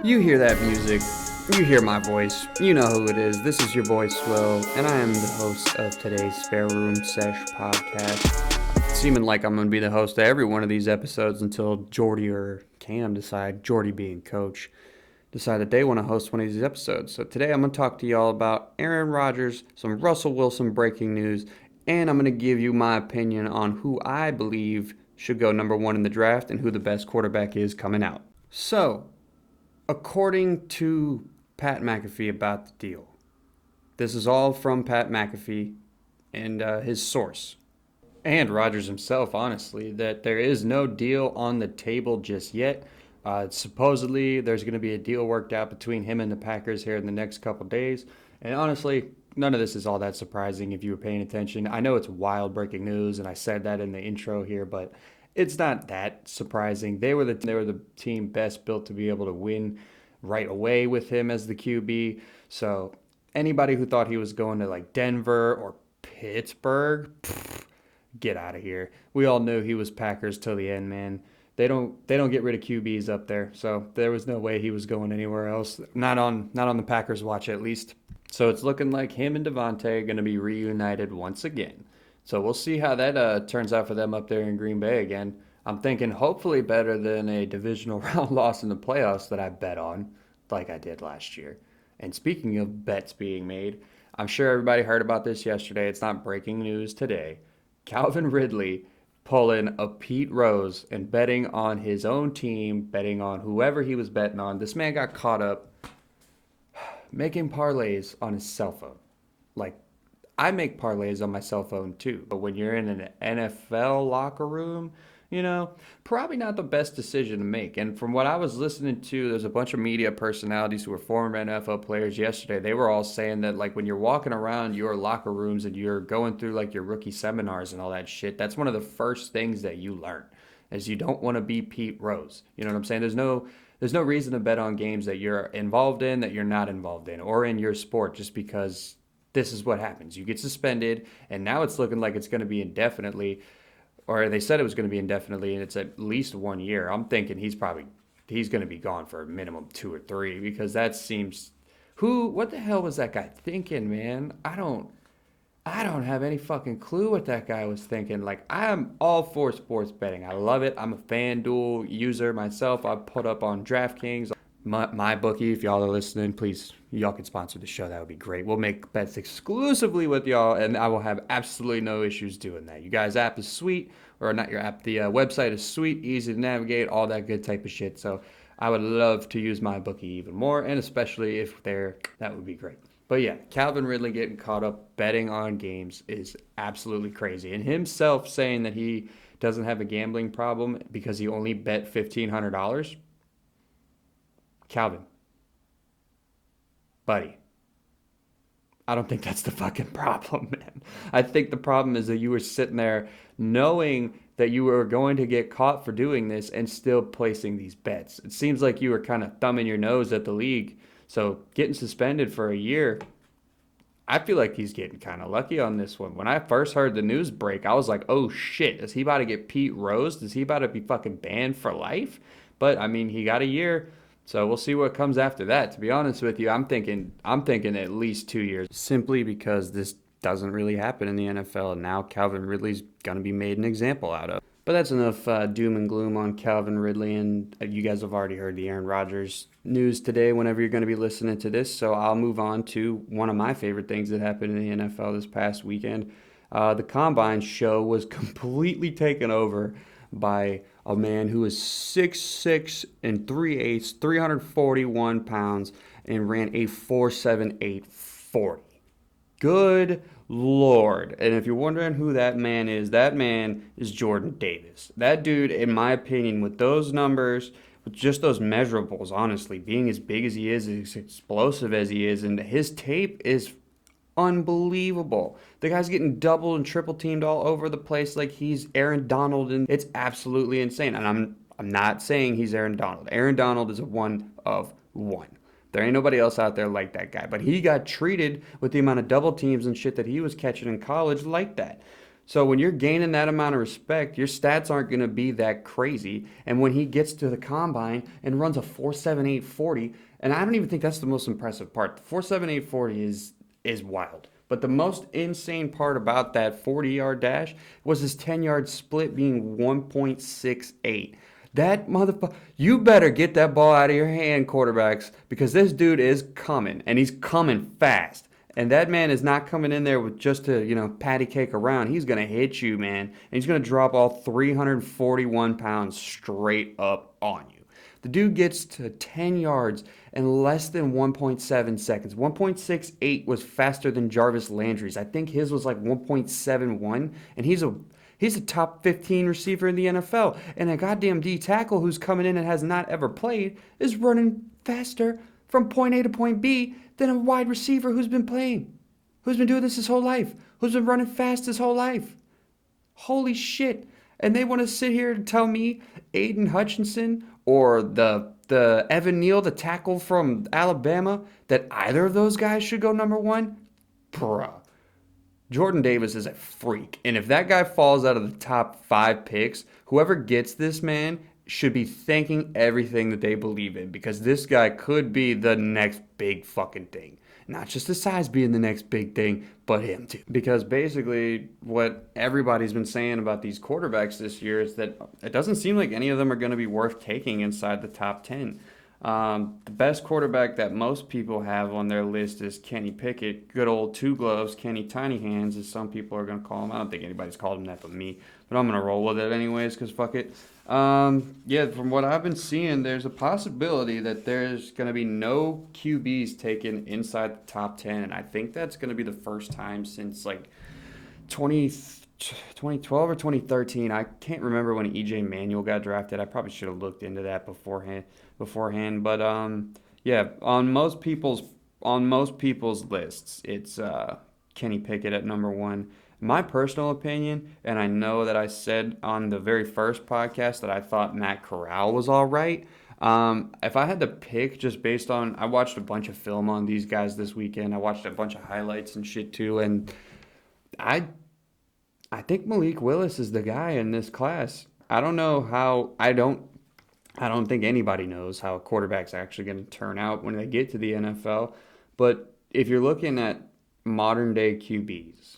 You hear that music, you hear my voice, you know who it is. This is your boy Swill, and I am the host of today's Spare Room Sesh podcast. It's seeming like I'm going to be the host of every one of these episodes until Jordy or Cam decide, Jordy being coach, decide that they want to host one of these episodes. So today I'm going to talk to y'all about Aaron Rodgers, some Russell Wilson breaking news, and I'm going to give you my opinion on who I believe should go number one in the draft and who the best quarterback is coming out. So, according to Pat McAfee about the deal, this is all from Pat McAfee and his source, and Rodgers himself, honestly, that there is no deal on the table just yet. Supposedly, there's going to be a deal worked out between him and the Packers here in the next couple days. And honestly, none of this is all that surprising if you were paying attention. I know it's wild breaking news, and I said that in the intro here, but it's not that surprising. They were the team best built to be able to win right away with him as the QB. So anybody who thought he was going to like Denver or Pittsburgh, get out of here. We all knew he was Packers till the end, man. They don't get rid of QBs up there, so there was no way he was going anywhere else. Not on the Packers watch at least. So it's looking like him and Devontae are going to be reunited once again. So we'll see how that turns out for them up there in Green Bay again. I'm thinking hopefully better than a divisional round loss in the playoffs that I bet on, like I did last year. And speaking of bets being made, I'm sure everybody heard about this yesterday. It's not breaking news today. Calvin Ridley pulling a Pete Rose and betting on his own team, betting on whoever he was betting on. This man got caught up making parlays on his cell phone. Like, I make parlays on my cell phone too, but when you're in an NFL locker room, probably not the best decision to make. And from what I was listening to, there's a bunch of media personalities who were former NFL players yesterday. They were all saying that, like, when you're walking around your locker rooms and you're going through like your rookie seminars and all that shit, that's one of the first things that you learn is you don't want to be Pete Rose. You know what I'm saying? There's no reason to bet on games that you're involved in, that you're not involved in, or in your sport, just because this is what happens. You get suspended, and now it's looking like it's going to be indefinitely, or they said it was going to be indefinitely, and it's at least 1 year. I'm thinking he's going to be gone for a minimum 2 or 3, because that seems, what the hell was that guy thinking, man? I don't have any fucking clue what that guy was thinking. Like, I'm all for sports betting. I love it. I'm a FanDuel user myself. I put up on DraftKings. My bookie, if y'all are listening, please, y'all can sponsor the show. That would be great. We'll make bets exclusively with y'all, and I will have absolutely no issues doing that. You guys' app is sweet, or not your app, the website is sweet, easy to navigate, all that good type of shit. So I would love to use my bookie even more, and especially if that would be great. But yeah, Calvin Ridley getting caught up betting on games is absolutely crazy. And himself saying that he doesn't have a gambling problem because he only bet $1,500. Calvin, buddy, I don't think that's the fucking problem, man. I think the problem is that you were sitting there knowing that you were going to get caught for doing this and still placing these bets. It seems like you were kind of thumbing your nose at the league. So getting suspended for a year, I feel like he's getting kind of lucky on this one. When I first heard the news break, I was like, oh shit, is he about to get Pete Rose? Is he about to be fucking banned for life? But I mean, he got a year. So we'll see what comes after that. To be honest with you, I'm thinking at least 2 years, simply because this doesn't really happen in the NFL, and now Calvin Ridley's gonna be made an example out of. But that's enough doom and gloom on Calvin Ridley, and you guys have already heard the Aaron Rodgers news today whenever you're going to be listening to this, so I'll move on to one of my favorite things that happened in the NFL this past weekend. The Combine show was completely taken over by a man who is 6'6" and 3/8, 341 pounds, and ran a 4.78 40. Good Lord. And if you're wondering who that man is Jordan Davis. That dude, in my opinion, with those numbers, with just those measurables, honestly, being as big as he is, as explosive as he is, and his tape is unbelievable. The guy's getting double and triple teamed all over the place like he's Aaron Donald, and it's absolutely insane. And I'm not saying he's Aaron Donald. Aaron Donald is a one of one. There ain't nobody else out there like that guy. But he got treated with the amount of double teams and shit that he was catching in college like that. So when you're gaining that amount of respect, your stats aren't going to be that crazy. And when he gets to the combine and runs a 4.78 40, and I don't even think that's the most impressive part. The 4.78 40 is wild. But the most insane part about that 40-yard dash was his 10-yard split being 1.68. That motherfucker, you better get that ball out of your hand, quarterbacks, because this dude is coming, and he's coming fast. And that man is not coming in there with just to, patty cake around. He's going to hit you, man. And he's going to drop all 341 pounds straight up on you. The dude gets to 10 yards in less than 1.7 seconds. 1.68 was faster than Jarvis Landry's. I think his was like 1.71, and he's a top 15 receiver in the NFL. And a goddamn D tackle who's coming in and has not ever played is running faster from point A to point B than a wide receiver who's been playing, who's been doing this his whole life, who's been running fast his whole life. Holy shit. And they want to sit here and tell me Aiden Hutchinson or the Evan Neal, the tackle from Alabama, that either of those guys should go number one? Bruh. Jordan Davis is a freak. And if that guy falls out of the top 5 picks, whoever gets this man should be thanking everything that they believe in, because this guy could be the next big fucking thing. Not just the size being the next big thing, but him too. Because basically what everybody's been saying about these quarterbacks this year is that it doesn't seem like any of them are going to be worth taking inside the top 10. The best quarterback that most people have on their list is Kenny Pickett. Good old two gloves, Kenny Tiny Hands, as some people are going to call him. I don't think anybody's called him that but me, but I'm going to roll with it anyways because fuck it. From what I've been seeing, there's a possibility that there's going to be no QBs taken inside the top 10, and I think that's going to be the first time since like 2012 or 2013. I can't remember when EJ Manuel got drafted. I probably should have looked into that beforehand. But on most people's lists, it's Kenny Pickett at number one. My personal opinion, and I know that I said on the very first podcast that I thought Matt Corral was all right. If I had to pick just based on, I watched a bunch of film on these guys this weekend. I watched a bunch of highlights and shit too, and I think Malik Willis is the guy in this class. I don't know how. I don't think anybody knows how a quarterback's actually going to turn out when they get to the NFL. But if you're looking at modern day QBs,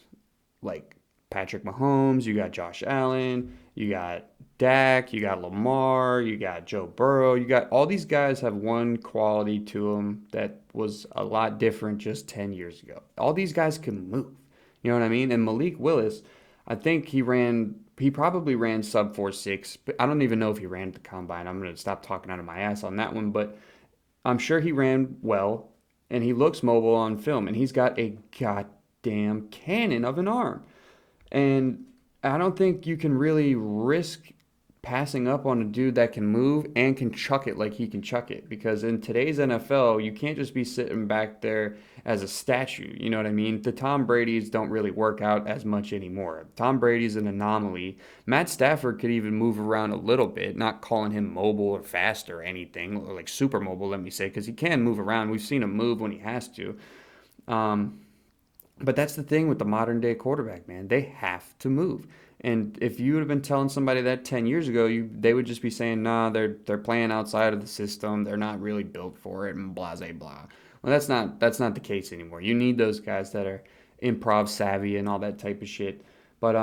like Patrick Mahomes, you got Josh Allen, you got Dak, you got Lamar, you got Joe Burrow, you got all these guys have one quality to them that was a lot different just 10 years ago. All these guys can move. You know what I mean? And Malik Willis, I think he probably ran sub 4.6, but I don't even know if he ran at the combine. I'm going to stop talking out of my ass on that one, but I'm sure he ran well, and he looks mobile on film, and he's got a goddamn cannon of an arm. And I don't think you can really risk passing up on a dude that can move and can chuck it like he can chuck it, because in today's NFL, you can't just be sitting back there as a statue. You know what I mean? The Tom Brady's don't really work out as much anymore. Tom Brady's an anomaly. Matt Stafford could even move around a little bit, not calling him mobile or fast or anything, or like super mobile, let me say, because he can move around. We've seen him move when he has to. But that's the thing with the modern day quarterback, man. They have to move. And if you would have been telling somebody that 10 years ago, they would just be saying, nah, they're playing outside of the system. They're not really built for it, and blah, blah, blah. Well, that's not the case anymore. You need those guys that are improv savvy and all that type of shit. But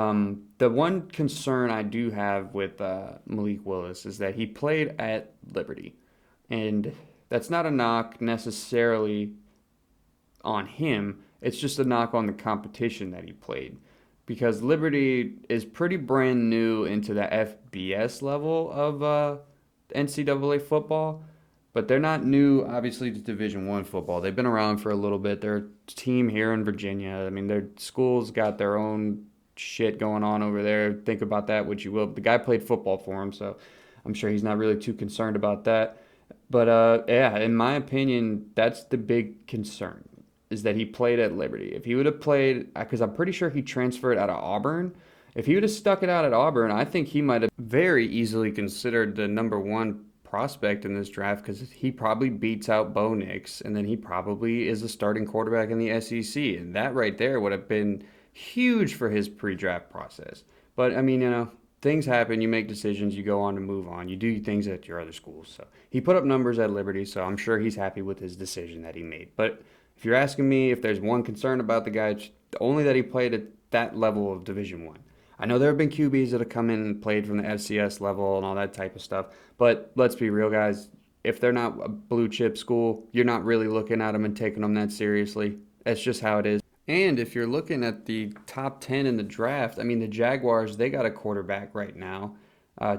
the one concern I do have with Malik Willis is that he played at Liberty. And that's not a knock necessarily on him. It's just a knock on the competition that he played. Because Liberty is pretty brand new into the FBS level of NCAA football, but they're not new, obviously, to Division I football. They've been around for a little bit. They're a team here in Virginia. I mean, their school's got their own shit going on over there. Think about that, what you will. The guy played football for him, so I'm sure he's not really too concerned about that. But, in my opinion, that's the big concern, is that he played at Liberty. If he would have played, because I'm pretty sure he transferred out of Auburn, if he would have stuck it out at Auburn, I think he might have very easily considered the number one prospect in this draft, because he probably beats out Bo Nix, and then he probably is a starting quarterback in the SEC. And that right there would have been huge for his pre-draft process. But I mean, things happen. You make decisions. You go on to move on. You do things at your other schools. So he put up numbers at Liberty, so I'm sure he's happy with his decision that he made. But if you're asking me if there's one concern about the guy, it's only that he played at that level of Division One. I know there have been QBs that have come in and played from the FCS level and all that type of stuff. But let's be real, guys. If they're not a blue chip school, you're not really looking at them and taking them that seriously. That's just how it is. And if you're looking at the top 10 in the draft, I mean, the Jaguars, they got a quarterback right now,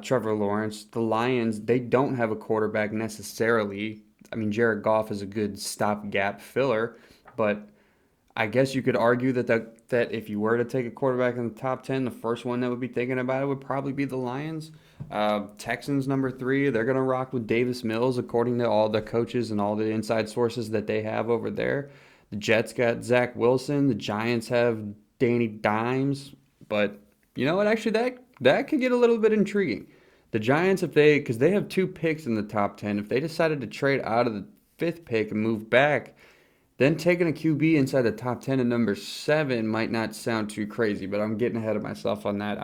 Trevor Lawrence. The Lions, they don't have a quarterback necessarily. I mean, Jared Goff is a good stopgap filler, but I guess you could argue that if you were to take a quarterback in the top 10, the first one that would be thinking about it would probably be the Lions. Texans, number 3, they're going to rock with Davis Mills, according to all the coaches and all the inside sources that they have over there. The Jets got Zach Wilson. The Giants have Danny Dimes. But you know what? Actually, that could get a little bit intriguing. The Giants, because they have 2 picks in the top 10, if they decided to trade out of the 5th pick and move back, then taking a QB inside the top 10 at number 7 might not sound too crazy, but I'm getting ahead of myself on that.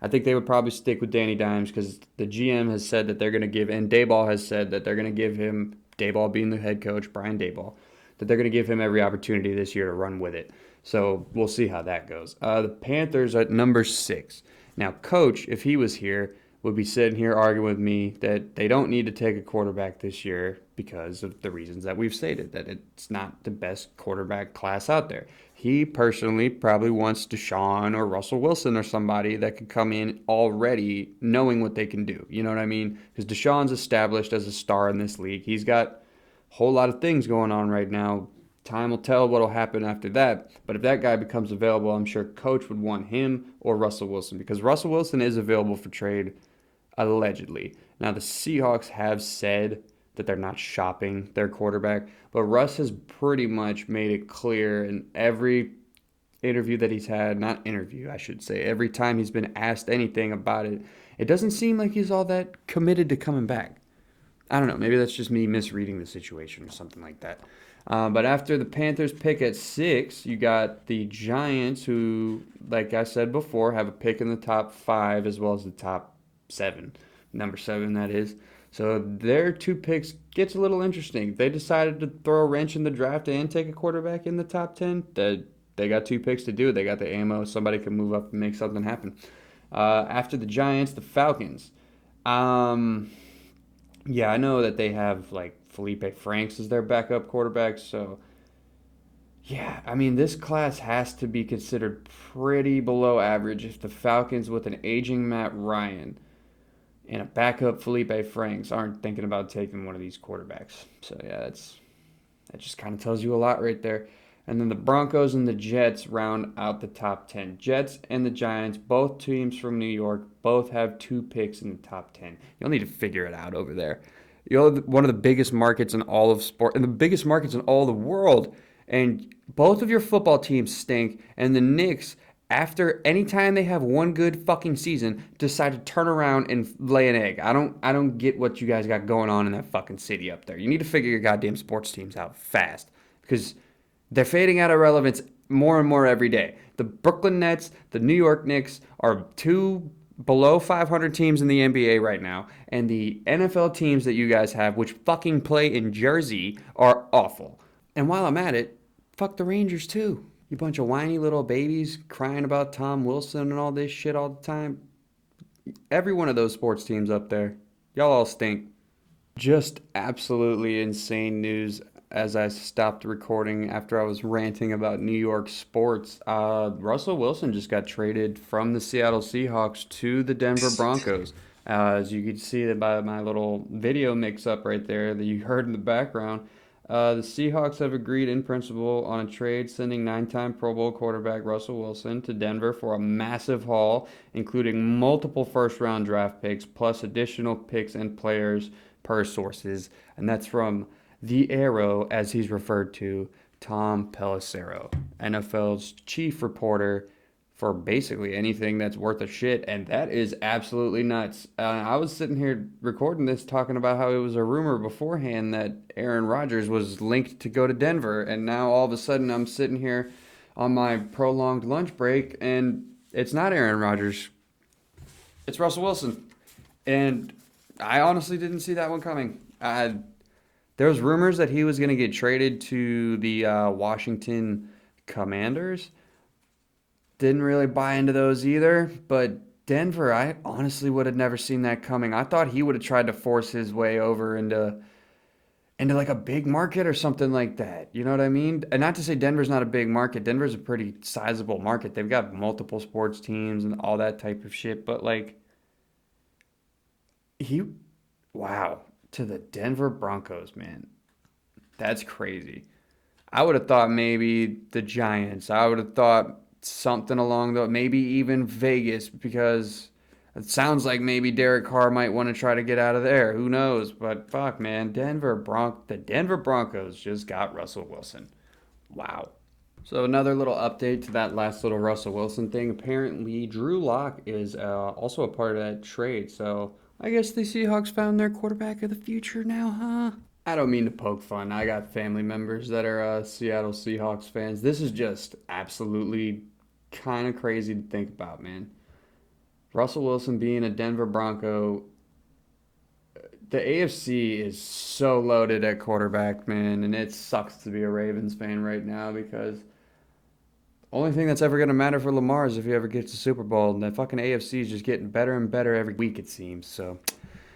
I think they would probably stick with Danny Dimes because the GM has said that they're going to give, and Daboll has said that they're going to give him, Daboll being the head coach, Brian Daboll, that they're going to give him every opportunity this year to run with it. So we'll see how that goes. The Panthers at number 6. Now, Coach, if he was here, would be sitting here arguing with me that they don't need to take a quarterback this year because of the reasons that we've stated, that it's not the best quarterback class out there. He personally probably wants Deshaun or Russell Wilson or somebody that could come in already knowing what they can do. You know what I mean? Because Deshaun's established as a star in this league. He's got a whole lot of things going on right now. Time will tell what will happen after that. But if that guy becomes available, I'm sure Coach would want him or Russell Wilson because Russell Wilson is available for trade allegedly. Now, the Seahawks have said that they're not shopping their quarterback, but Russ has pretty much made it clear in every interview that he's had, not interview, I should say, every time he's been asked anything about it, it doesn't seem like he's all that committed to coming back. I don't know, maybe that's just me misreading the situation or something like that. But after the Panthers pick at 6, you got the Giants who, like I said before, have a pick in the top 5 as well as the top 7. Number 7, that is. So their 2 picks gets a little interesting. If they decided to throw a wrench in the draft and take a quarterback in the top 10, they got 2 picks to do it. They got the ammo. Somebody can move up and make something happen. After the Giants, the Falcons. Yeah, I know that they have like Felipe Franks as their backup quarterback. So, yeah, I mean, this class has to be considered pretty below average if the Falcons with an aging Matt Ryan and a backup Felipe Franks aren't thinking about taking one of these quarterbacks. So, yeah, that just kind of tells you a lot right there. And then the Broncos and the Jets round out the top 10. Jets and the Giants, both teams from New York, both have 2 picks in the top 10. You'll need to figure it out over there. One of the biggest markets in all of sport, and the biggest markets in all the world. And both of your football teams stink. And the Knicks, after any time they have one good fucking season, decide to turn around and lay an egg. I don't get what you guys got going on in that fucking city up there. You need to figure your goddamn sports teams out fast. Because they're fading out of relevance more and more every day. The Brooklyn Nets, the New York Knicks are 2 below 500 teams in the NBA right now. And the NFL teams that you guys have, which fucking play in Jersey, are awful. And while I'm at it, fuck the Rangers too. You bunch of whiny little babies crying about Tom Wilson and all this shit all the time. Every one of those sports teams up there, y'all all stink. Just absolutely insane news. As I stopped recording after I was ranting about New York sports, Russell Wilson just got traded from the Seattle Seahawks to the Denver Broncos. As you can see that by my little video mix-up right there that you heard in the background, the Seahawks have agreed in principle on a trade sending 9-time Pro Bowl quarterback Russell Wilson to Denver for a massive haul, including multiple first-round draft picks, plus additional picks and players per sources. And that's from The Arrow, as he's referred to, Tom Pelissero, NFL's chief reporter for basically anything that's worth a shit, and that is absolutely nuts. I was sitting here recording this talking about how it was a rumor beforehand that Aaron Rodgers was linked to go to Denver, and now all of a sudden I'm sitting here on my prolonged lunch break, and it's not Aaron Rodgers. It's Russell Wilson. And I honestly didn't see that one coming. There was rumors that he was going to get traded to the Washington Commanders. Didn't really buy into those either, but Denver, I honestly would have never seen that coming. I thought he would have tried to force his way over into like a big market or something like that. You know what I mean? And not to say Denver's not a big market. Denver's a pretty sizable market. They've got multiple sports teams and all that type of shit, but like he wow, to the Denver Broncos, man. That's crazy. I would have thought maybe the Giants. I would have thought something along the maybe even Vegas because it sounds like maybe Derek Carr might want to try to get out of there. Who knows? But fuck, man, the Denver Broncos just got Russell Wilson. Wow. So another little update to that last little Russell Wilson thing. Apparently, Drew Lock is also a part of that trade. So I guess the Seahawks found their quarterback of the future now, huh? I don't mean to poke fun. I got family members that are Seattle Seahawks fans. This is just absolutely kind of crazy to think about, man. Russell Wilson being a Denver Bronco, the AFC is so loaded at quarterback, man, and it sucks to be a Ravens fan right now because the only thing that's ever going to matter for Lamar is if he ever gets a Super Bowl, and the fucking AFC is just getting better and better every week, it seems. So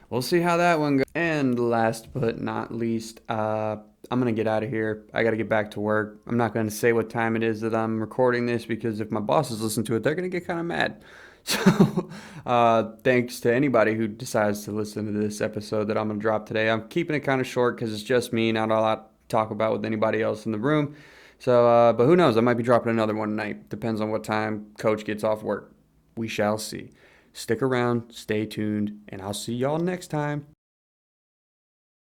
we'll see how that one goes. And last but not least, I'm going to get out of here. I got to get back to work. I'm not going to say what time it is that I'm recording this because if my bosses listen to it, they're going to get kind of mad. So, thanks to anybody who decides to listen to this episode that I'm going to drop today. I'm keeping it kind of short because it's just me, not a lot to talk about with anybody else in the room. So, but who knows? I might be dropping another one tonight. Depends on what time Coach gets off work. We shall see. Stick around, stay tuned, and I'll see y'all next time.